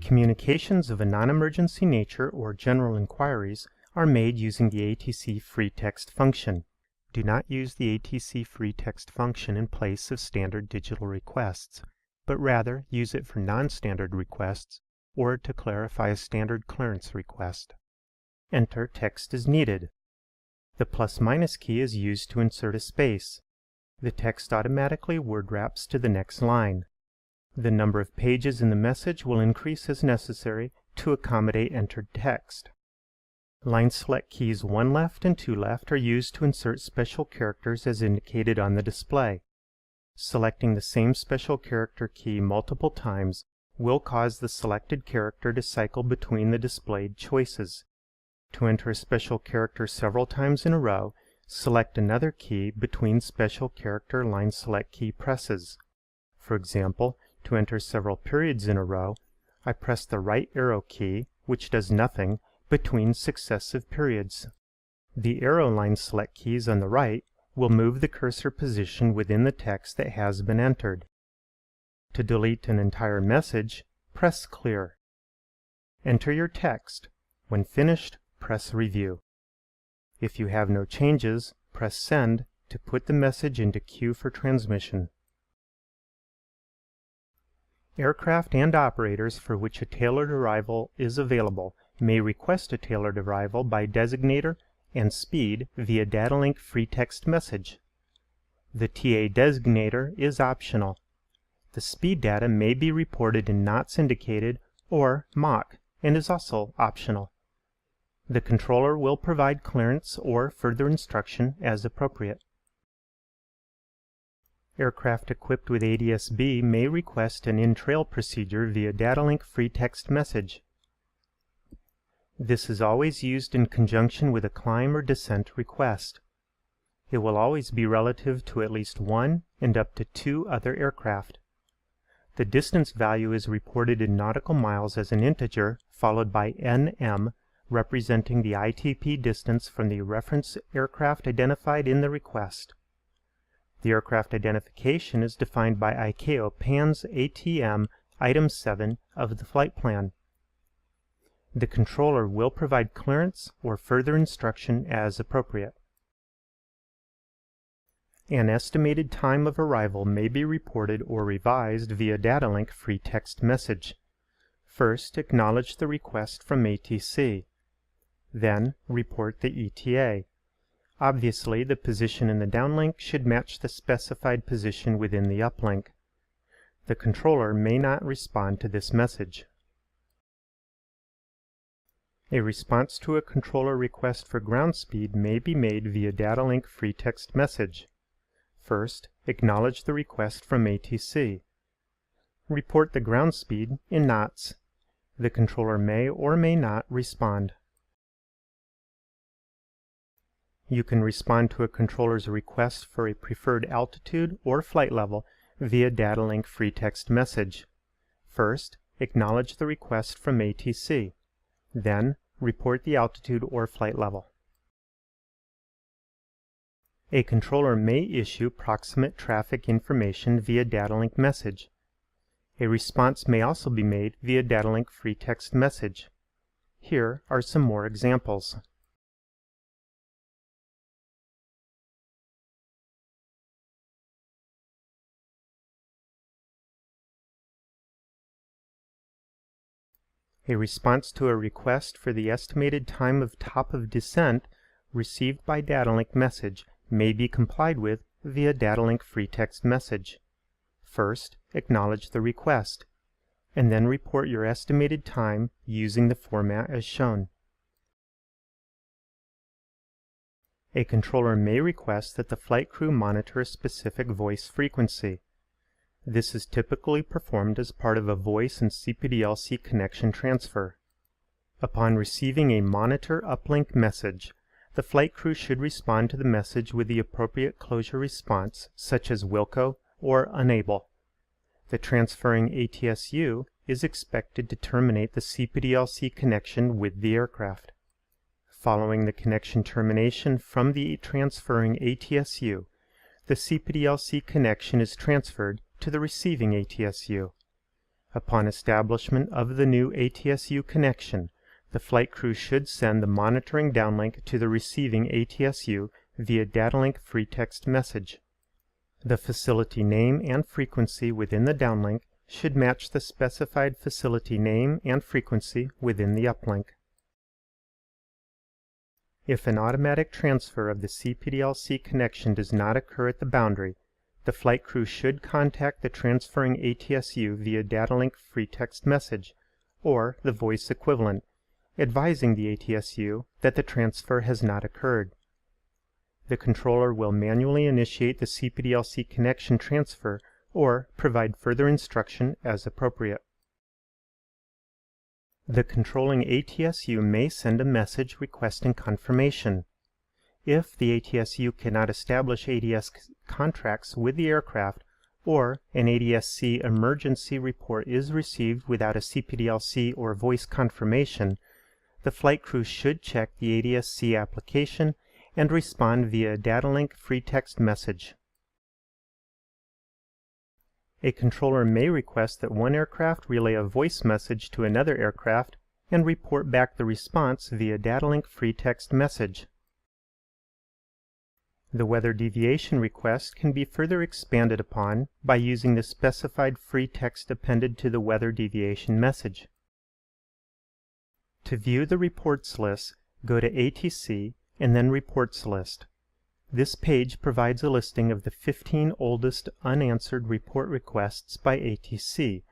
Communications of a non-emergency nature or general inquiries are made using the ATC free text function. Do not use the ATC free text function in place of standard digital requests, but rather use it for non-standard requests or to clarify a standard clearance request. Enter text as needed. The +- key is used to insert a space. The text automatically word wraps to the next line. The number of pages in the message will increase as necessary to accommodate entered text. Line select keys 1 left and 2 left are used to insert special characters as indicated on the display. Selecting the same special character key multiple times will cause the selected character to cycle between the displayed choices. To enter a special character several times in a row, select another key between special character line select key presses. For example, to enter several periods in a row, I press the right arrow key, which does nothing, between successive periods. The arrow line select keys on the right will move the cursor position within the text that has been entered. To delete an entire message, press Clear. Enter your text. When finished, press Review. If you have no changes, press Send to put the message into queue for transmission. Aircraft and operators for which a tailored arrival is available may request a tailored arrival by designator and speed via data link free text message. The TA designator is optional. The speed data may be reported in knots indicated or Mach and is also optional. The controller will provide clearance or further instruction as appropriate. Aircraft equipped with ADS-B may request an in-trail procedure via data link free text message. This is always used in conjunction with a climb or descent request. It will always be relative to at least 1 and up to 2 other aircraft. The distance value is reported in nautical miles as an integer, followed by NM, representing the ITP distance from the reference aircraft identified in the request. The aircraft identification is defined by ICAO PANS ATM Item 7 of the flight plan. The controller will provide clearance or further instruction as appropriate. An estimated time of arrival may be reported or revised via data link free text message. First, acknowledge the request from ATC. Then, report the ETA. Obviously, the position in the downlink should match the specified position within the uplink. The controller may not respond to this message. A response to a controller request for ground speed may be made via data link free text message. First, acknowledge the request from ATC. Report the ground speed in knots. The controller may or may not respond. You can respond to a controller's request for a preferred altitude or flight level via data link free text message. First, acknowledge the request from ATC. Then, report the altitude or flight level. A controller may issue proximate traffic information via data link message. A response may also be made via data link free text message. Here are some more examples. A response to a request for the estimated time of top of descent received by data link message may be complied with via data link free text message. First, acknowledge the request, and then report your estimated time using the format as shown. A controller may request that the flight crew monitor a specific voice frequency. This is typically performed as part of a voice and CPDLC connection transfer. Upon receiving a monitor uplink message, the flight crew should respond to the message with the appropriate closure response, such as Wilco or Unable. The transferring ATSU is expected to terminate the CPDLC connection with the aircraft. Following the connection termination from the transferring ATSU, the CPDLC connection is transferred to the receiving ATSU. Upon establishment of the new ATSU connection, the flight crew should send the monitoring downlink to the receiving ATSU via datalink free text message. The facility name and frequency within the downlink should match the specified facility name and frequency within the uplink. If an automatic transfer of the CPDLC connection does not occur at the boundary, the flight crew should contact the transferring ATSU via datalink free text message, or the voice equivalent, advising the ATSU that the transfer has not occurred. The controller will manually initiate the CPDLC connection transfer or provide further instruction as appropriate. The controlling ATSU may send a message requesting confirmation. If the ATSU cannot establish ADS contracts with the aircraft, or an ADSC emergency report is received without a CPDLC or voice confirmation, the flight crew should check the ADSC application and respond via datalink free text message. A controller may request that one aircraft relay a voice message to another aircraft and report back the response via datalink free text message. The weather deviation request can be further expanded upon by using the specified free text appended to the weather deviation message. To view the reports list, go to ATC and then Reports List. This page provides a listing of the 15 oldest unanswered report requests by ATC,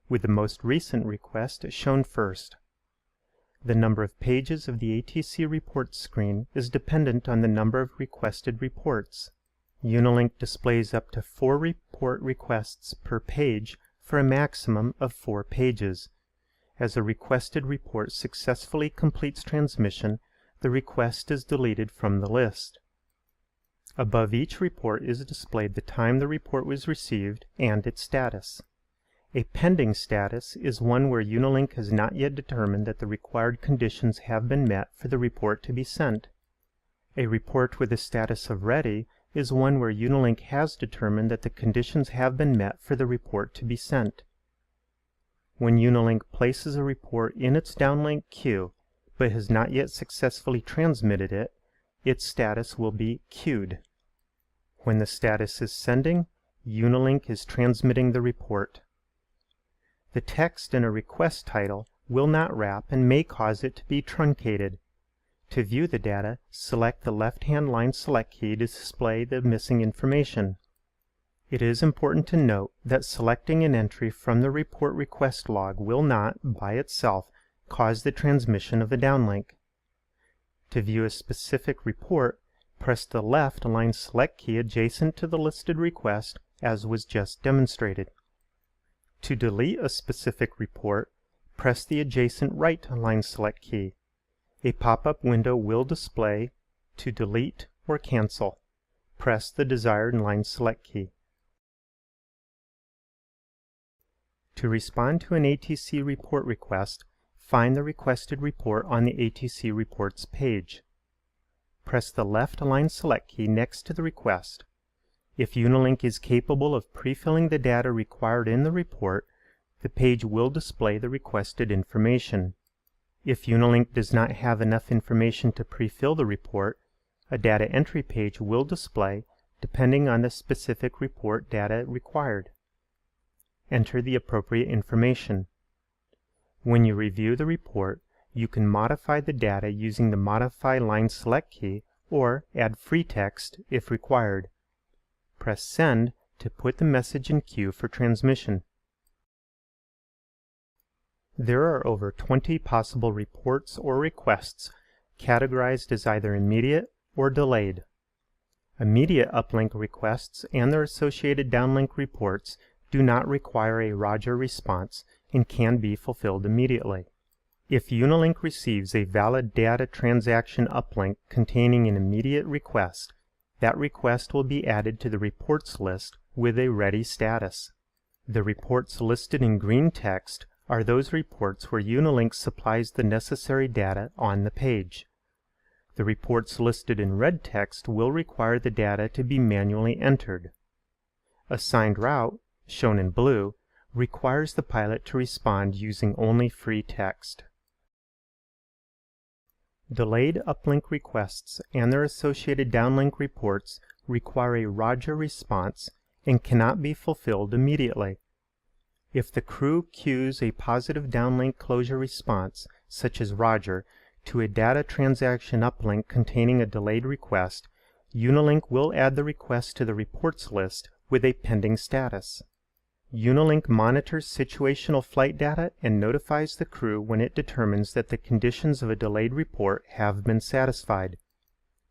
with the most recent request shown first. The number of pages of the ATC report screen is dependent on the number of requested reports. Unilink displays up to 4 report requests per page for a maximum of 4 pages. As a requested report successfully completes transmission, the request is deleted from the list. Above each report is displayed the time the report was received and its status. A pending status is one where Unilink has not yet determined that the required conditions have been met for the report to be sent. A report with a status of ready is one where Unilink has determined that the conditions have been met for the report to be sent. When Unilink places a report in its downlink queue, but has not yet successfully transmitted it, its status will be queued. When the status is sending, Unilink is transmitting the report. The text in a request title will not wrap and may cause it to be truncated. To view the data, select the left-hand line select key to display the missing information. It is important to note that selecting an entry from the report request log will not, by itself, cause the transmission of a downlink. To view a specific report, press the left line select key adjacent to the listed request, as was just demonstrated. To delete a specific report, press the adjacent right line select key. A pop-up window will display to delete or cancel. Press the desired line select key. To respond to an ATC report request, find the requested report on the ATC Reports page. Press the left line select key next to the request. If Unilink is capable of pre-filling the data required in the report, the page will display the requested information. If Unilink does not have enough information to pre-fill the report, a data entry page will display depending on the specific report data required. Enter the appropriate information. When you review the report, you can modify the data using the Modify Line Select key or add free text if required. Press Send to put the message in queue for transmission. There are over 20 possible reports or requests categorized as either immediate or delayed. Immediate uplink requests and their associated downlink reports do not require a Roger response and can be fulfilled immediately. If Unilink receives a valid data transaction uplink containing an immediate request, that request will be added to the reports list with a ready status. The reports listed in green text are those reports where Unilink supplies the necessary data on the page. The reports listed in red text will require the data to be manually entered. Assigned route, shown in blue, requires the pilot to respond using only free text. Delayed uplink requests and their associated downlink reports require a Roger response and cannot be fulfilled immediately. If the crew queues a positive downlink closure response, such as Roger, to a data transaction uplink containing a delayed request, Unilink will add the request to the reports list with a pending status. Unilink monitors situational flight data and notifies the crew when it determines that the conditions of a delayed report have been satisfied.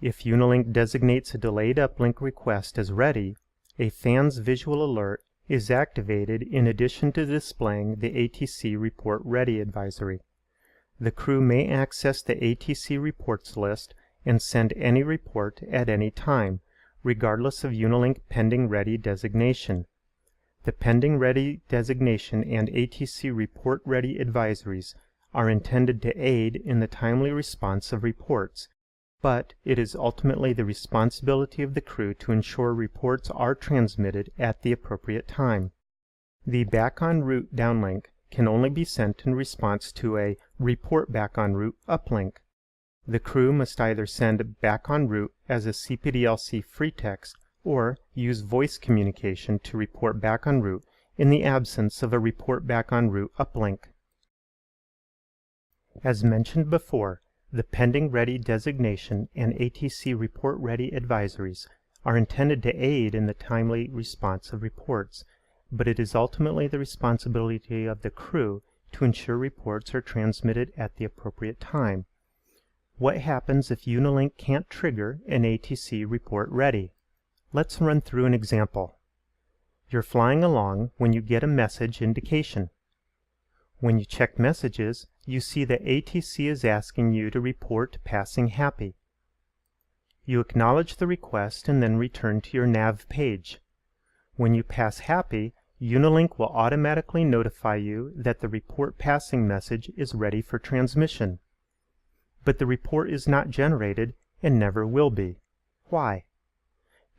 If Unilink designates a delayed uplink request as ready, a FANS visual alert is activated in addition to displaying the ATC Report Ready advisory. The crew may access the ATC reports list and send any report at any time, regardless of Unilink Pending Ready designation. The Pending Ready designation and ATC Report Ready advisories are intended to aid in the timely response of reports, but it is ultimately the responsibility of the crew to ensure reports are transmitted at the appropriate time. The back en route downlink can only be sent in response to a report back en route uplink. The crew must either send back en route as a CPDLC free text or use voice communication to report back en route in the absence of a report back en route uplink. As mentioned before, the Pending Ready designation and ATC Report Ready advisories are intended to aid in the timely response of reports, but it is ultimately the responsibility of the crew to ensure reports are transmitted at the appropriate time. What happens if Unilink can't trigger an ATC Report Ready? Let's run through an example. You're flying along when you get a message indication. When you check messages, you see that ATC is asking you to report passing happy. You acknowledge the request and then return to your nav page. When you pass happy, Unilink will automatically notify you that the report passing message is ready for transmission. But the report is not generated and never will be. Why?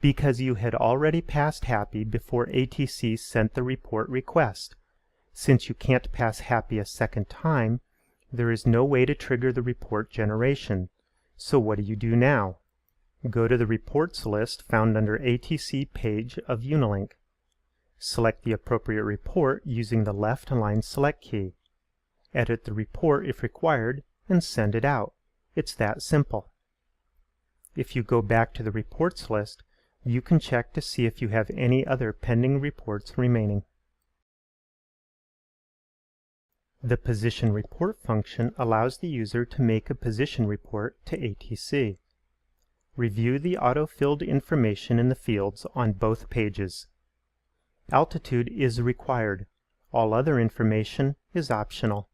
Because you had already passed happy before ATC sent the report request. Since you can't pass happy a second time, there is no way to trigger the report generation. So what do now? Go to the reports list found under ATC page of Unilink. Select the appropriate report using the left-aligned select key. Edit the report if required and send it out. It's that simple. If you go back to the reports list, you can check to see if you have any other pending reports remaining. The Position Report function allows the user to make a position report to ATC. Review the auto-filled information in the fields on both pages. Altitude is required. All other information is optional.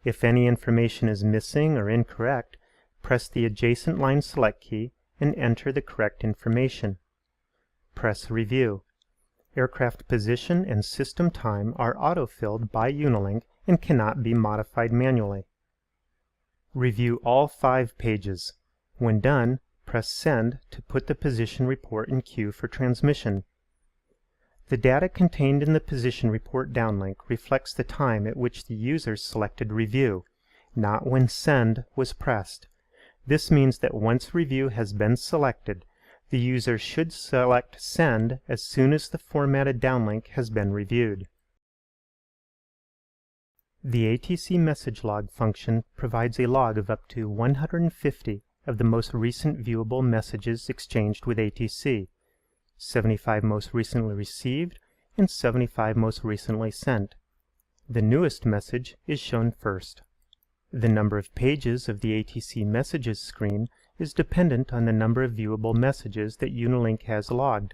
If any information is missing or incorrect, press the adjacent line select key and enter the correct information. Press Review. Aircraft position and system time are auto-filled by Unilink and cannot be modified manually. Review all 5 pages. When done, press Send to put the position report in queue for transmission. The data contained in the position report downlink reflects the time at which the user selected Review, not when Send was pressed. This means that once Review has been selected, the user should select Send as soon as the formatted downlink has been reviewed. The ATC message log function provides a log of up to 150 of the most recent viewable messages exchanged with ATC, 75 most recently received, and 75 most recently sent. The newest message is shown first. The number of pages of the ATC Messages screen is dependent on the number of viewable messages that Unilink has logged.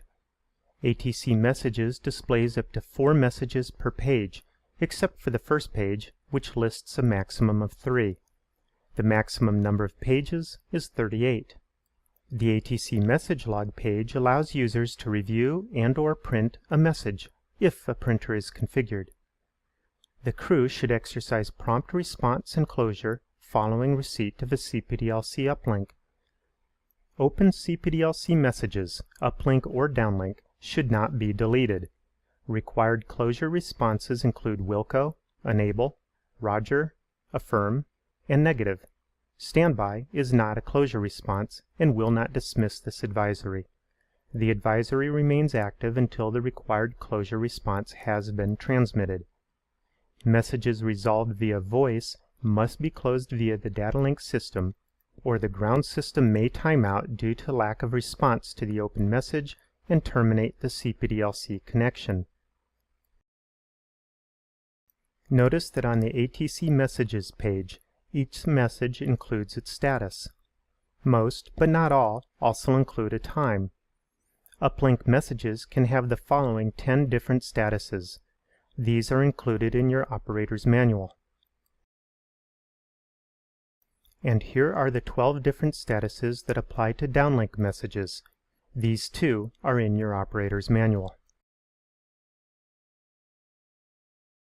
ATC Messages displays up to 4 messages per page, except for the first page, which lists a maximum of 3. The maximum number of pages is 38. The ATC Message Log page allows users to review and/or print a message, if a printer is configured. The crew should exercise prompt response and closure following receipt of a CPDLC uplink. Open CPDLC messages, uplink or downlink, should not be deleted. Required closure responses include Wilco, Enable, Roger, Affirm, and Negative. Standby is not a closure response and will not dismiss this advisory. The advisory remains active until the required closure response has been transmitted. Messages resolved via voice must be closed via the data link system, or the ground system may time out due to lack of response to the open message and terminate the CPDLC connection. Notice that on the ATC Messages page, each message includes its status. Most, but not all, also include a time. Uplink messages can have the following 10 different statuses. These are included in your operator's manual. And here are the 12 different statuses that apply to downlink messages. These too are in your operator's manual.